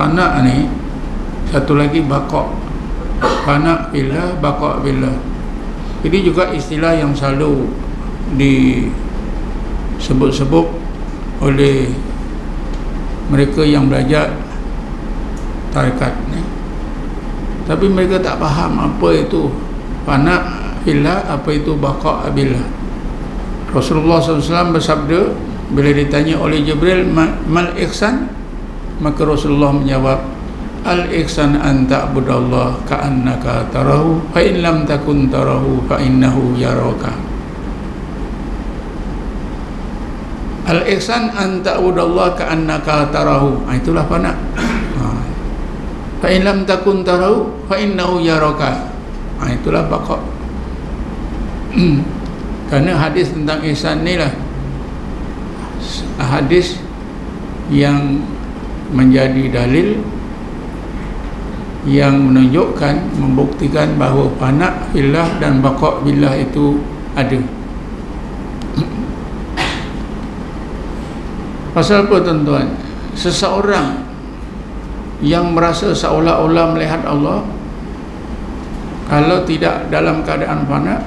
fana ni, satu lagi baqa. Fana billah, baqa billah. Ini juga istilah yang selalu disebut-sebut oleh mereka yang belajar tarekat ni. Tapi mereka tak faham apa itu fana billah, apa itu baqa billah. Rasulullah SAW bersabda bila ditanya oleh Jibril, mal ihsan, maka Rasulullah menjawab, al ihsan an ta'budallah ka'annaka tarahu fa in lam takun tarahu fa innahu yaraka. Al ihsan an ta'budallah ka'annaka tarahu, itulah fana. Fa in lam takun tarahu fa innahu yaraka, itulah baqa. Kerana hadis tentang ihsan ni lah hadis yang menjadi dalil yang menunjukkan, membuktikan bahawa fana billah dan baqa billah itu ada. Pasal apa tuan-tuan? Seseorang yang merasa seolah-olah melihat Allah, kalau tidak dalam keadaan fana,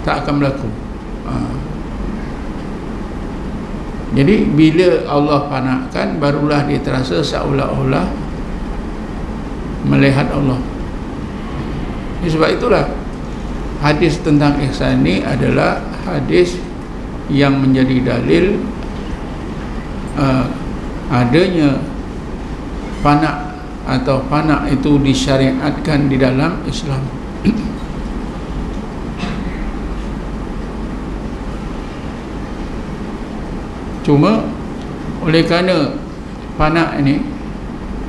tak akan berlaku. Jadi bila Allah fanakan, barulah dia terasa seolah-olah melihat Allah. Sebab itulah hadis tentang ihsan ini adalah hadis yang menjadi dalil adanya fana atau fana itu disyariatkan di dalam Islam. Cuma oleh kerana fana ini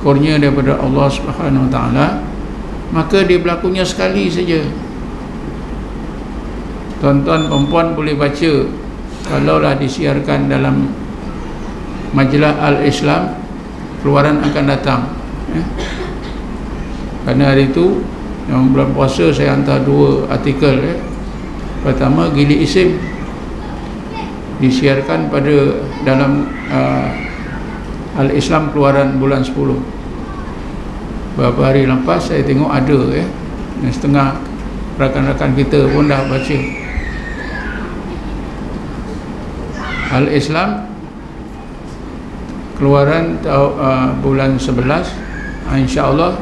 kurnia daripada Allah Subhanahu Wa Taala, maka dia berlakunya sekali saja. Tuan-tuan perempuan boleh baca, kalaulah disiarkan dalam majalah Al-Islam, keluaran akan datang. Kerana hari itu yang bulan puasa saya hantar 2 artikel. Pertama, Gili Isim disiarkan pada dalam Al-Islam keluaran bulan 10. Beberapa hari lepas saya tengok ada setengah rakan-rakan kita pun dah baca. Al-Islam keluaran bulan 11, insya-Allah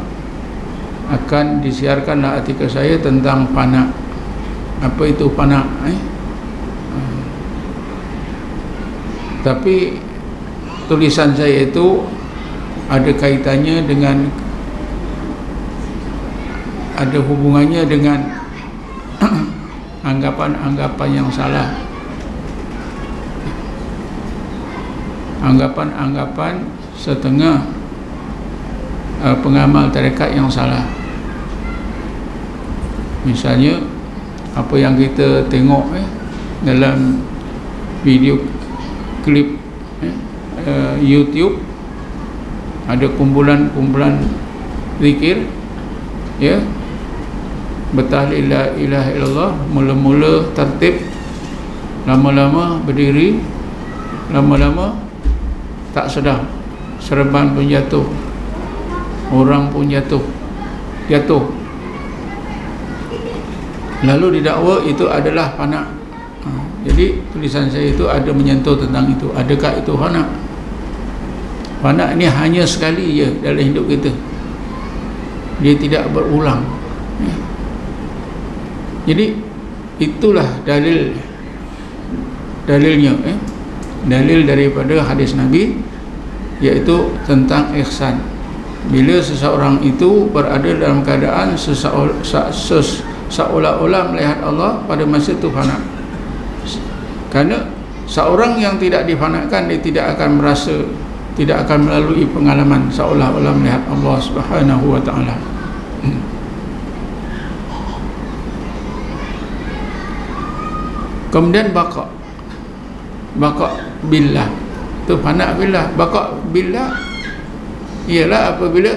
akan disiarkanlah artikel saya tentang fana. Apa itu fana? Tapi tulisan saya itu ada kaitannya dengan, ada hubungannya dengan anggapan-anggapan yang salah, anggapan-anggapan setengah pengamal tarekat yang salah. Misalnya apa yang kita tengok dalam video klip YouTube, ada kumpulan-kumpulan zikir, bertahlil la ilaha illallah, mula-mula tertib, lama-lama berdiri, lama-lama tak sedar, serban pun jatuh, orang pun jatuh, lalu didakwa itu adalah fana. Jadi tulisan saya itu ada menyentuh tentang itu. Adakah itu fana? Fana ini hanya sekali je dalam hidup kita, dia tidak berulang. Jadi itulah dalilnya, dalil daripada hadis Nabi, iaitu tentang ihsan. Bila seseorang itu berada dalam keadaan seolah-olah melihat Allah, pada masa itu fana. Kerana seorang yang tidak difanakan, dia tidak akan merasa, tidak akan melalui pengalaman seolah-olah melihat Allah Subhanahu Wa Taala. Kemudian baqa billah, itu fana billah. Baqa billah ialah apabila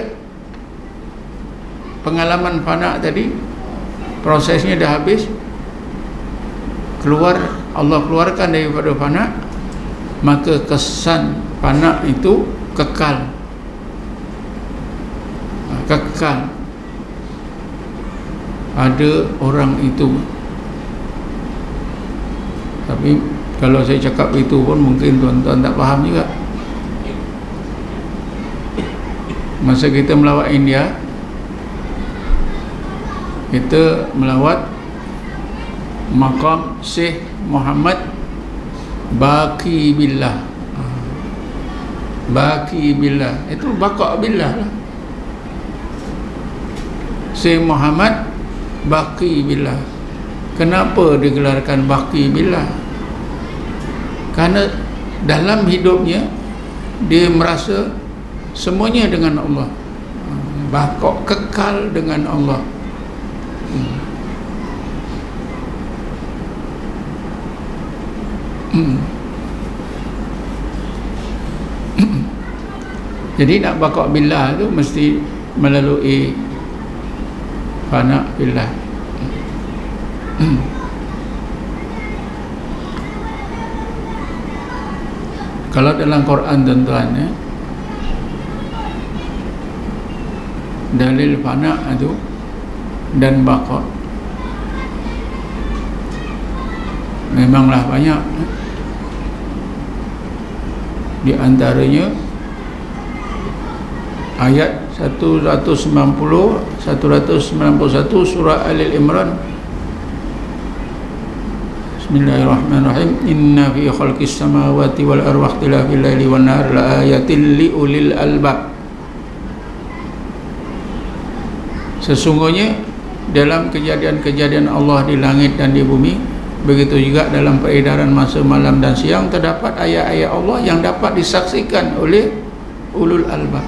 pengalaman fana tadi, prosesnya dah habis, Allah keluarkan daripada fana, maka kesan fana itu kekal. kekal ada orang itu. Tapi kalau saya cakap itu pun mungkin tuan-tuan tak faham juga. Masa kita melawat India, kita melawat makam Syekh Muhammad Baqi Billah. Baqi Billah itu baqa billah lah. Syekh Muhammad Baqi Billah. Kenapa digelarkan Baqi Billah? Karena dalam hidupnya dia merasa semuanya dengan Allah, baqa, kekal dengan Allah. Jadi nak baqa billah tu mesti melalui fana billah. Kalau dalam Quran tuan-tuan ya, dalil fana itu dan baqa memanglah banyak. Di antaranya ayat 190, 191 surah Al-Imran. Bismillahirrahmanirrahim. Inna fi khalqis samawati wal ardi wa ikhtilafil laili wan nahari la ayatin li ulil albab. Sesungguhnya dalam kejadian-kejadian Allah di langit dan di bumi, begitu juga dalam peredaran masa malam dan siang, terdapat ayat-ayat Allah yang dapat disaksikan oleh ulul albab.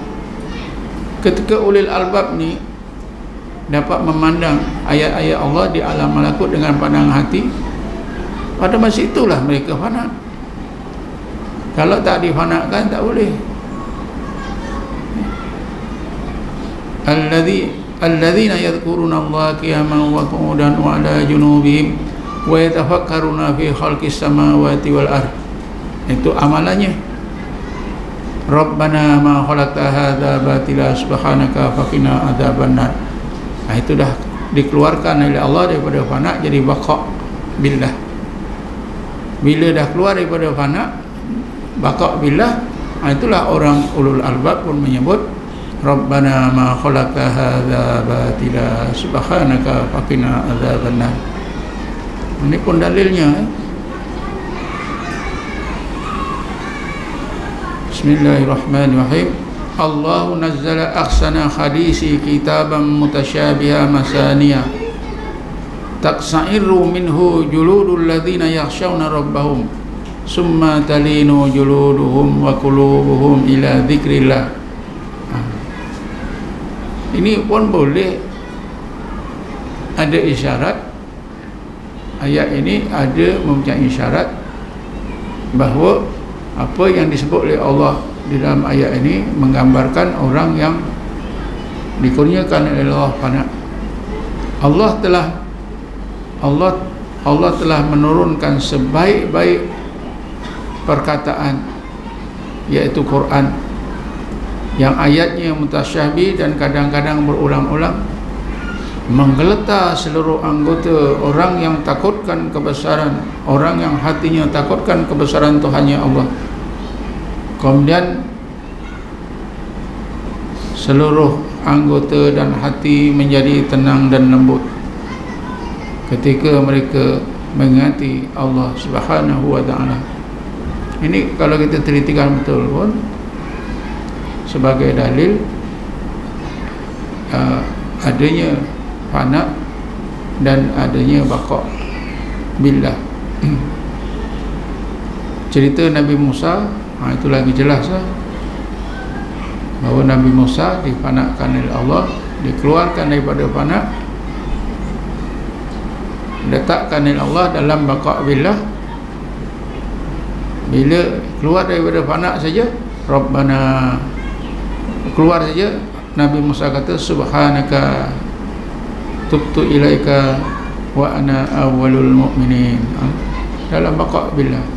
Ketika ulul albab ni dapat memandang ayat-ayat Allah di alam malakut dengan pandangan hati, pada masa itulah mereka fana. Kalau tak difanakan tak boleh. Alladzina yadhkuruna Allah qiyaman wa qu'udan wa 'ala junubihim wa yatafakkaruna fi khalqis samawati wal ard. Itu amalannya. Rabbana ma khalaqta hadza batila subhanaka faqina adzabannar. Itu dah dikeluarkan oleh Allah daripada fana jadi baqa billah. Bila dah keluar daripada fana baqa billah, itulah orang ulul albab pun menyebut Rabbana ma khalaqta hadza batila subhanaka faqina adzabannar. Ini pun dalilnya. Bismillahirrahmanirrahim. Allahu nazzala ahsana hadisi kitaban mutasyabiha masaniya taqsairu minhu juludul ladzina yakhshawna rabbahum summa talinu juluduhum wa qulubuhum ila dzikrillah. Ini pun boleh ada isyarat. Ayat ini ada mempunyai isyarat bahawa apa yang disebut oleh Allah di dalam ayat ini menggambarkan orang yang dikurniakan oleh Allah fana. Allah telah menurunkan sebaik-baik perkataan, iaitu Quran, yang ayatnya mutasyabih dan kadang-kadang berulang-ulang, menggeletar seluruh anggota orang yang takutkan kebesaran, orang yang hatinya takutkan kebesaran Tuhannya Allah. Kemudian seluruh anggota dan hati menjadi tenang dan lembut ketika mereka mengingati Allah Subhanahu wa ta'ala. Ini kalau kita telitikan betul pun sebagai dalil adanya fana dan adanya baqa billah. Cerita Nabi Musa, itu lagi jelas bahawa Nabi Musa difanakan oleh Allah, dikeluarkan daripada fana, letakkan oleh Allah dalam baqa billah. Bila keluar daripada fana saja, Rabbana keluar saja, Nabi Musa kata subhanaka tubtu ilaika wa ana awwalul mu'minin, dalam baqa billah.